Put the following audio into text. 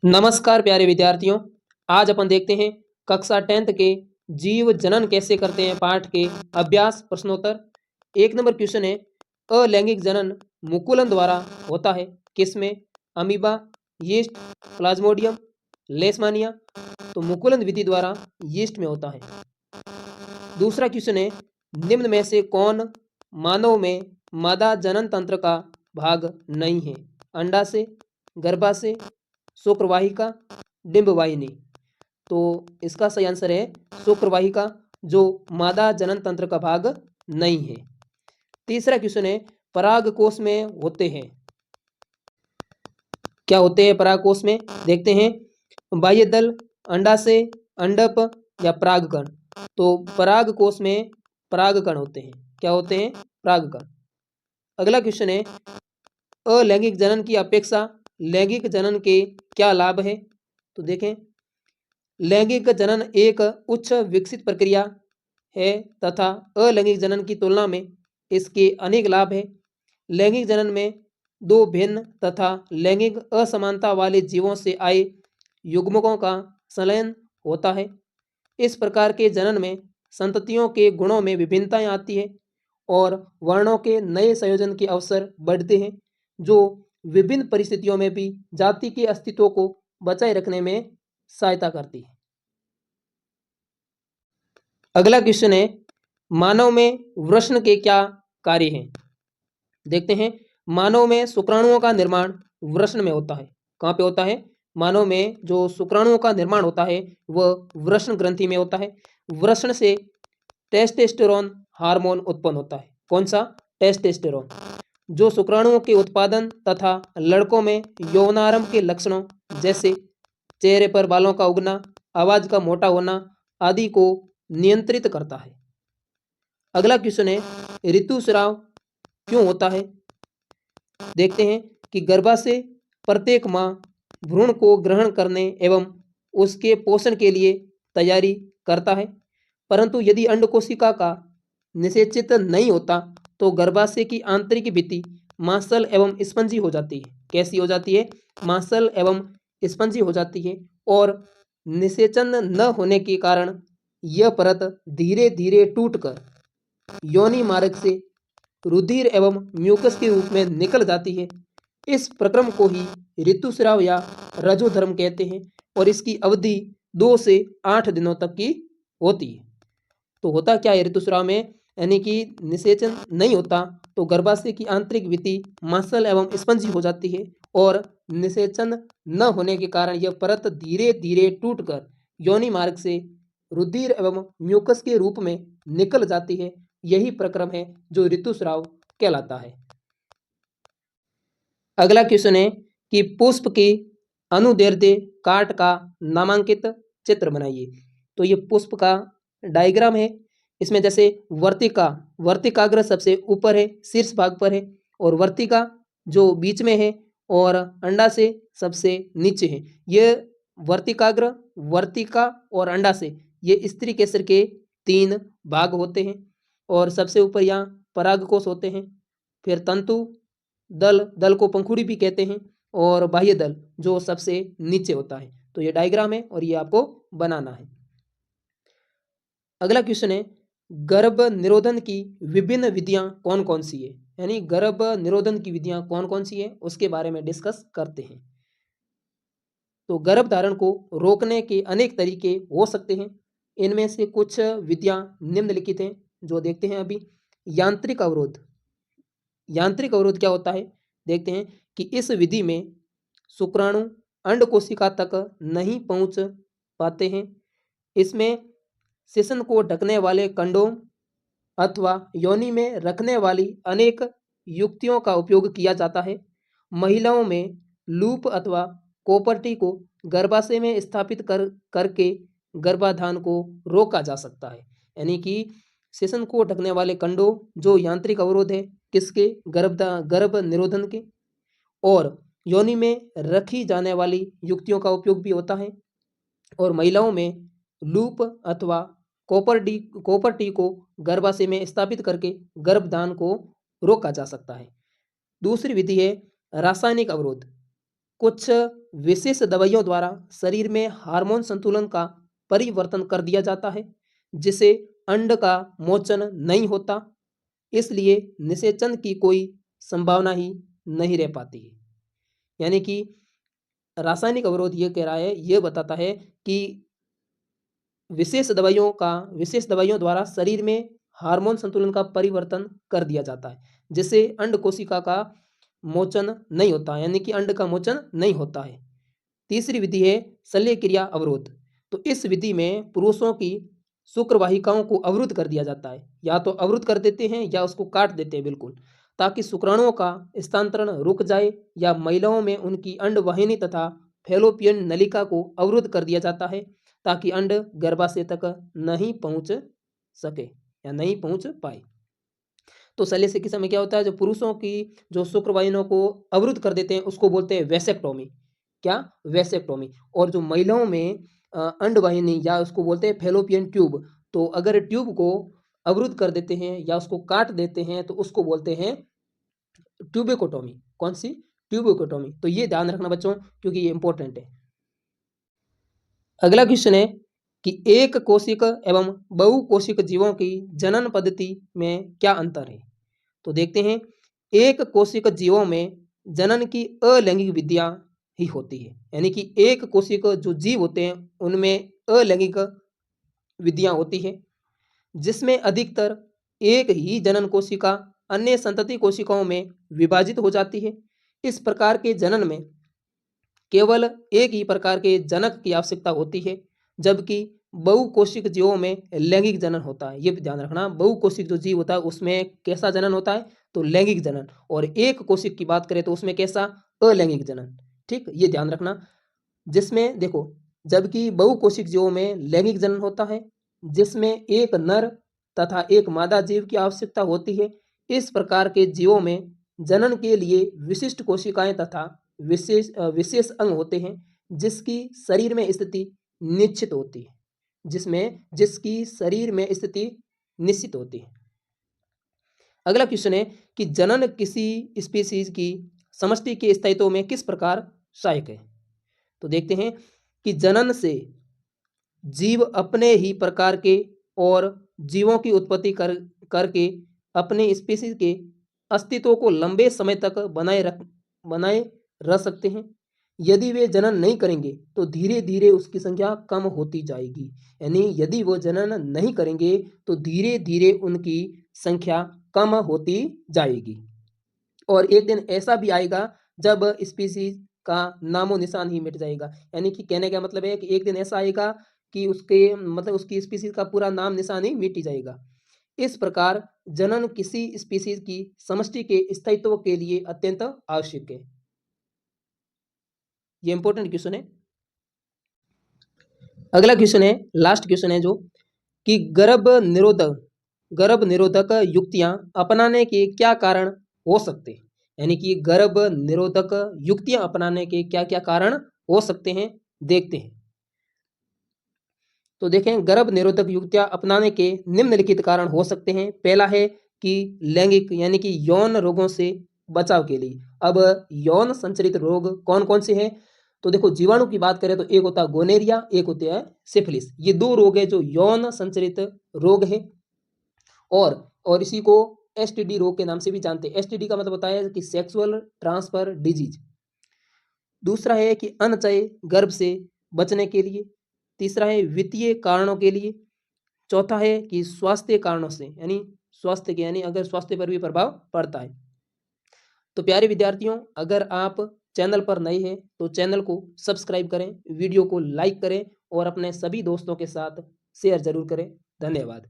नमस्कार प्यारे विद्यार्थियों। आज अपन देखते हैं कक्षा 10th के जीव जनन कैसे करते हैं पाठ के अभ्यास प्रश्नोत्तर। 1 नंबर क्वेश्चन है, अलैंगिक जनन मुकुलन द्वारा होता है किसमें? Amoeba, yeast, Plasmodium, लेशमानिया। तो मुकुलन विधि द्वारा यीस्ट में होता है। दूसरा क्वेश्चन है, निम्न में से कौन मानव में मादा जनन तंत्र का भाग नहीं है? अंडा से, गर्भाशय, शुक्रवाहिका, डिंबवाहिनी। तो इसका सही आंसर है शुक्रवाहिका, जो मादा जनन तंत्र का भाग नहीं है। तीसरा क्वेश्चन है, परागकोश में होते हैं, क्या होते हैं परागकोश में? देखते हैं, बाह्य दल, अंडाशय, अंडप या परागकण। तो परागकोश में परागकण होते हैं। क्या होते हैं? परागकण। अगला क्वेश्चन है, अलैंगिक जनन की अपेक्षा लैंगिक जनन के क्या लाभ है? तो देखें, लैंगिक जनन एक उच्च विकसित प्रक्रिया है तथा अलैंगिक जनन की तुलना में इसके अनेक लाभ हैं। लैंगिक जनन में दो भिन्न तथा लैंगिक असमानता वाले जीवों से आए युग्मकों का संलयन होता है। इस प्रकार के जनन में संततियों के गुणों में विभिन्नताएं आती है और वर्णों के नए संयोजन के अवसर बढ़ते हैं, जो विभिन्न परिस्थितियों में भी जाति के अस्तित्व को बचाए रखने में सहायता करती है। अगला क्वेश्चन है, मानव में वृषण के क्या कार्य हैं? देखते हैं, मानव में शुक्राणुओं का निर्माण वृषण में होता है। कहाँ पे होता है? मानव में जो शुक्राणुओं का निर्माण होता है वह वृषण ग्रंथि में होता है। वृषण से टेस्टोस्टेरोन हार्मोन उत्पन्न होता है। कौन सा? टेस्टोस्टेरोन, जो शुक्राणुओं के उत्पादन तथा लड़कों में यौनारंभ के लक्षणों जैसे चेहरे पर बालों का उगना, आवाज का मोटा होना आदि को नियंत्रित करता है। अगला क्वेश्चन है, ऋतुस्राव क्यों होता है? देखते हैं कि गर्भाशय प्रत्येक माह भ्रूण को ग्रहण करने एवं उसके पोषण के लिए तैयारी करता है, परंतु यदि अंड कोशिका का निषेचित नहीं होता तो गर्भाशय की आंतरिक भित्ति मांसल एवं स्पंजी हो जाती है। कैसी हो जाती है? मांसल एवं स्पंजी हो जाती है और निषेचन न होने के कारण यह परत धीरे धीरे टूटकर योनि मार्ग से रुधिर एवं म्यूकस के रूप में निकल जाती है। इस प्रक्रम को ही ऋतुस्राव या रजोधर्म कहते हैं और इसकी अवधि 2 से 8 दिनों तक की होती है। तो होता क्या है ऋतुस्राव में? यानी कि निषेचन नहीं होता तो गर्भाशय की आंतरिक भित्ति मांसल एवं स्पंजी हो जाती है और निषेचन न होने के कारण यह परत धीरे धीरे टूटकर योनि मार्ग से रुधिर एवं म्यूकस के रूप में निकल जाती है। यही प्रक्रम है जो ऋतुस्राव कहलाता है। अगला क्वेश्चन है कि पुष्प की अनुदैर्ध्य काट का नामांकित चित्र बनाइए। तो ये पुष्प का डायग्राम है। इसमें जैसे वर्तिकाग्र सबसे ऊपर है, शीर्ष भाग पर है, और वर्तिका जो बीच में है और अंडाशय सबसे नीचे है। ये वर्तिकाग्र, वर्तिका और अंडाशय ये स्त्री केसर के 3 भाग होते हैं और सबसे ऊपर यहाँ परागकोश होते हैं। फिर तंतु दल को पंखुड़ी भी कहते हैं और बाह्य दल जो सबसे नीचे होता है। तो ये डायग्राम है और ये आपको बनाना है। अगला क्वेश्चन है, गर्भ निरोधन की विभिन्न विधियां कौन कौन सी है? यानी गर्भ निरोधन की विधियां कौन कौन सी है उसके बारे में डिस्कस करते हैं। तो गर्भ धारण को रोकने के अनेक तरीके हो सकते हैं। इनमें से कुछ विधियां निम्नलिखित हैं जो देखते हैं अभी। यांत्रिक अवरोध। यांत्रिक अवरोध क्या होता है? देखते हैं कि इस विधि में शुक्राणु अंड कोशिका तक नहीं पहुंच पाते हैं। इसमें शिशन को ढकने वाले कंडोम अथवा योनि में रखने वाली अनेक युक्तियों का उपयोग किया जाता है। महिलाओं में लूप अथवा कोपर्टी को गर्भाशय में स्थापित करके गर्भाधान को रोका जा सकता है। यानी कि शिशन को ढकने वाले कंडोम जो यांत्रिक अवरोध है किसके? गर्भ निरोधन के। और योनि में रखी जाने वाली युक्तियों का उपयोग भी होता है। और महिलाओं में लूप अथवा कोपर्टी को गर्भाशय में स्थापित करके गर्भधान को रोका जा सकता है। दूसरी विधि है रासायनिक अवरोध। कुछ विशेष दवाइयों द्वारा शरीर में हार्मोन संतुलन का परिवर्तन कर दिया जाता है, जिसे अंड का मोचन नहीं होता, इसलिए निषेचन की कोई संभावना ही नहीं रह पाती है। यानी कि रासायनिक अवरोध ये कह रहा है, ये बताता है कि विशेष दवाइयों द्वारा शरीर में हार्मोन संतुलन का परिवर्तन कर दिया जाता है, जिससे अंड कोशिका का मोचन नहीं होता, यानी कि अंड का मोचन नहीं होता है। तीसरी विधि है शल्य क्रिया अवरोध। तो इस विधि में पुरुषों की शुक्र वाहिकाओं को अवरुद्ध कर दिया जाता है, या तो अवरुद्ध कर देते हैं या उसको काट देते हैं बिल्कुल, ताकि शुक्राणुओं का स्थानांतरण रुक जाए, या महिलाओं में उनकी अंडवाहिनी तथा फैलोपियन नलिका को अवरुद्ध कर दिया जाता है, ताकि अंड गर्भाशय तक नहीं पहुंच सके या नहीं पहुंच पाए। तो शल्य चिकित्सा में क्या होता है, जो पुरुषों की जो शुक्र वाहिनियों को अवरुद्ध कर देते हैं उसको बोलते हैं वैसेक्टोमी। क्या? वैसेक्टोमी। और जो महिलाओं में अंडवाहिनी या उसको बोलते हैं फैलोपियन ट्यूब, तो अगर ट्यूब को अवरुद्ध कर देते हैं या उसको काट देते हैं तो उसको बोलते हैं ट्यूबेकोटोमी। कौन सी? ट्यूबेकोटोमी। तो ये ध्यान रखना बच्चों, क्योंकि ये इंपॉर्टेंट है। अगला क्वेश्चन है कि एक कोशिक एवं बहुकोशिक जीवों की जनन पद्धति में क्या अंतर है। तो देखते हैं, एक कोशिक जीवों में जनन की अलैंगिक विधियां ही होती है, यानी कि एक कोशिक जो जीव होते हैं उनमें अलैंगिक विधियां होती है, जिसमें अधिकतर एक ही जनन कोशिका अन्य संतति कोशिकाओं में विभाजित हो जाती है। इस प्रकार के जनन में केवल एक ही प्रकार के जनक की आवश्यकता होती है, जबकि बहुकोशिक जीवों में लैंगिक जनन होता है। ये भी ध्यान रखना, बहुकोशिक जो जीव होता है उसमें कैसा जनन होता है, तो लैंगिक जनन, और एक कोशिक की बात करें तो उसमें कैसा, अलैंगिक जनन। ठीक, ये ध्यान रखना। जिसमें देखो, जबकि बहुकोशिक जीवों में लैंगिक जनन होता है, जिसमें एक नर तथा एक मादा जीव की आवश्यकता होती है। इस प्रकार के जीवों में जनन के लिए विशिष्ट कोशिकाएं तथा विशेष अंग होते हैं, जिसकी शरीर में स्थिति निश्चित होती है, जिसकी शरीर में स्थिति निश्चित होती है। अगला क्वेश्चन है कि जनन किसी स्पीशीज की समष्टि के स्थायित्व में किस प्रकार सहायक है। तो देखते हैं कि जनन से जीव अपने ही प्रकार के और जीवों की उत्पत्ति करके अपने स्पीशीज के अस्तित्व को लंबे समय तक बनाए रह सकते हैं। यदि वे जनन नहीं करेंगे तो धीरे धीरे उसकी संख्या कम होती जाएगी, यानी यदि वो जनन नहीं करेंगे तो धीरे धीरे उनकी संख्या कम होती जाएगी। और एक दिन ऐसा भी आएगा जब स्पीशीज का नामो निशान ही मिट जाएगा। यानी कि कहने का मतलब है कि एक दिन ऐसा आएगा कि उसकी स्पीशीज का पूरा नाम निशान ही मिट ही जाएगा। इस प्रकार जनन किसी स्पीशीज की समष्टि के स्थायित्व के लिए अत्यंत आवश्यक है। ये इंपॉर्टेंट क्वेश्चन है। अगला क्वेश्चन है, लास्ट क्वेश्चन है जो कि गर्भ निरोधक युक्तियां अपनाने के क्या कारण हो सकते हैं। यानी कि गर्भ निरोधक युक्तियां अपनाने के क्या क्या कारण हो सकते हैं, देखते हैं। तो देखें, गर्भ निरोधक युक्तियां अपनाने के निम्नलिखित कारण हो सकते हैं। पहला है कि लैंगिक यानी कि यौन रोगों से बचाव के लिए। अब यौन संचरित रोग कौन कौन से हैं, तो देखो, जीवाणु की बात करें तो एक होता है गोनेरिया, एक होता है सिफिलिस। ये दो रोग है जो यौन संचरित रोग है, और इसी को एसटीडी रोग के नाम से भी जानते हैं। एसटीडी का मतलब होता है कि सेक्सुअल ट्रांसफर डिजीज। दूसरा है कि अनचय गर्भ से बचने के लिए। तीसरा है वित्तीय कारणों के लिए। चौथा है कि स्वास्थ्य कारणों से, यानी अगर स्वास्थ्य पर भी प्रभाव पड़ता है। तो प्यारे विद्यार्थियों, अगर आप चैनल पर नए हैं तो चैनल को सब्सक्राइब करें, वीडियो को लाइक करें और अपने सभी दोस्तों के साथ शेयर जरूर करें। धन्यवाद।